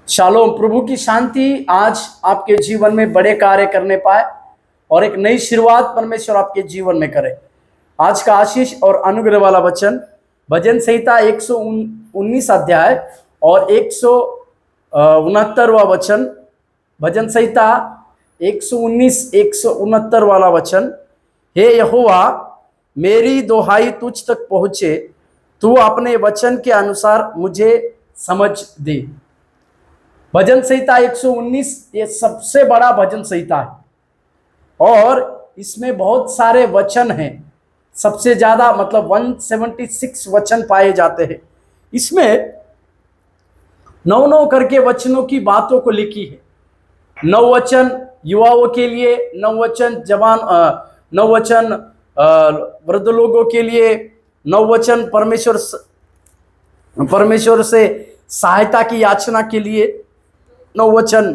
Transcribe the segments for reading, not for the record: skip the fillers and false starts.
Shalom. प्रभु की शांति आज आपके जीवन में बड़े कार्य करने पाए और एक नई शुरुआत परमेश्वर आपके जीवन में करे। आज का आशीष और अनुग्रह वाला वचन भजन संहिता 119 अध्याय और 169वां वचन। भजन संहिता 119 वाला वचन। हे यहोवा, मेरी दोहाई तुझ तक पहुंचे, तू अपने वचन के अनुसार मुझे समझ दे। भजन संहिता 119 ये सबसे बड़ा भजन संहिता है और इसमें बहुत सारे वचन हैं। सबसे ज्यादा मतलब 176 वचन पाए जाते हैं। इसमें 9 करके वचनों की बातों को लिखी है। 9 वचन युवाओं के लिए, 9 वचन जवान, 9 वचन वृद्ध लोगों के लिए, 9 वचन परमेश्वर से सहायता की याचना के लिए, 9 वचन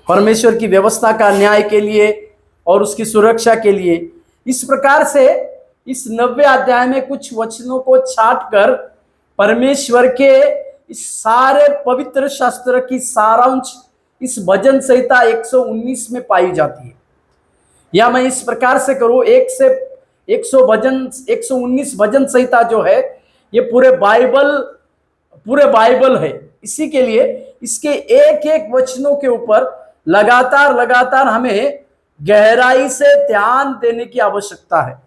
परमेश्वर की व्यवस्था का न्याय के लिए और उसकी सुरक्षा के लिए। इस प्रकार से इस 90 अध्याय में कुछ वचनों को छांटकर परमेश्वर के इस सारे पवित्र शास्त्र की सारांश इस भजन संहिता 119 में पाई जाती है। या मैं इस प्रकार से करूं, 1 से 119 भजन संहिता जो है ये पूरे बाइबल है। इसी के लिए इसके एक एक वचनों के ऊपर लगातार हमें गहराई से ध्यान देने की आवश्यकता है।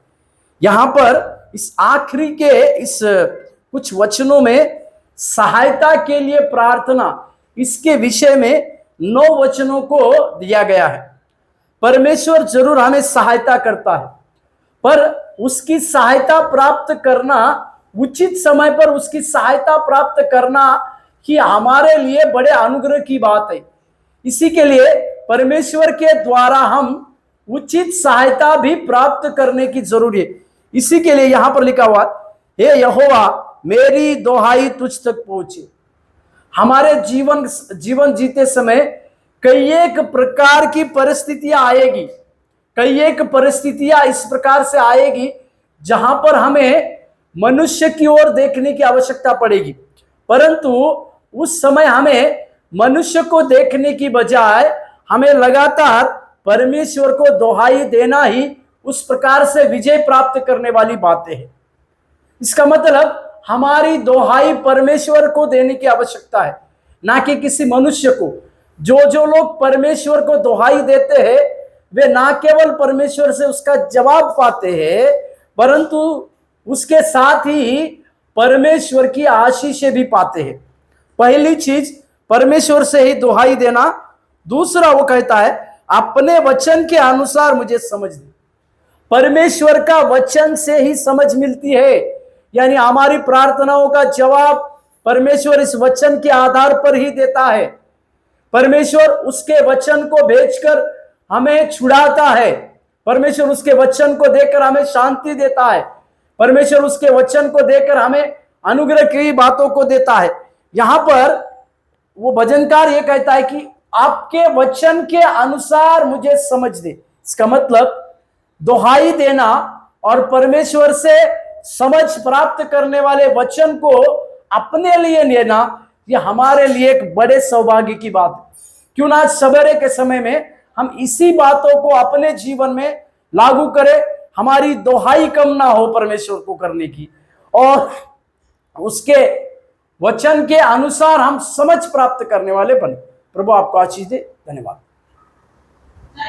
यहां पर इस आखिरी के इस कुछ वचनों में सहायता के लिए प्रार्थना, इसके विषय में 9 वचनों को दिया गया है। परमेश्वर जरूर हमें सहायता करता है, पर उसकी सहायता प्राप्त करना, उचित समय पर उसकी सहायता प्राप्त करना ही हमारे लिए बड़े अनुग्रह की बात है। इसी के लिए परमेश्वर के द्वारा हम उचित सहायता भी प्राप्त करने की जरूरी है। इसी के लिए यहां पर लिखा हुआ, हे यहोवा, मेरी दोहाई तुझ तक पहुंचे। हमारे जीवन जीते समय कई एक प्रकार की परिस्थितियां आएगी, कई एक परिस्थितियां इस प्रकार से आएगी जहां पर हमें मनुष्य की ओर देखने की आवश्यकता पड़ेगी, परंतु उस समय हमें मनुष्य को देखने की बजाय हमें लगातार परमेश्वर को दोहाई देना ही उस प्रकार से विजय प्राप्त करने वाली बातें हैं। इसका मतलब हमारी दोहाई परमेश्वर को देने की आवश्यकता है, ना कि किसी मनुष्य को। जो लोग परमेश्वर को दोहाई देते हैं वे ना केवल परमेश्वर से उसका जवाब पाते हैं, परंतु उसके साथ ही परमेश्वर की आशीषें भी पाते हैं। पहली चीज परमेश्वर से ही दोहाई देना। दूसरा वो कहता है, अपने वचन के अनुसार मुझे समझ दे। परमेश्वर का वचन से ही समझ मिलती है, यानी हमारी प्रार्थनाओं का जवाब परमेश्वर इस वचन के आधार पर ही देता है। परमेश्वर उसके वचन को भेजकर हमें छुड़ाता है। परमेश्वर उसके वचन को देकर हमें शांति देता है। परमेश्वर उसके वचन को देकर हमें अनुग्रह की बातों को देता है। यहां पर वो भजनकार ये कहता है कि आपके वचन के अनुसार मुझे समझ दे। इसका मतलब दोहाई देना और परमेश्वर से समझ प्राप्त करने वाले वचन को अपने लिए लेना, ये हमारे लिए एक बड़े सौभाग्य की बात है। क्यों ना आज सवेरे के समय में हम इसी बातों को अपने जीवन में लागू करें। हमारी दोहाई कम ना हो परमेश्वर को करने की, और उसके वचन के अनुसार हम समझ प्राप्त करने वाले बने। प्रभु आपको आशीष दे। धन्यवाद।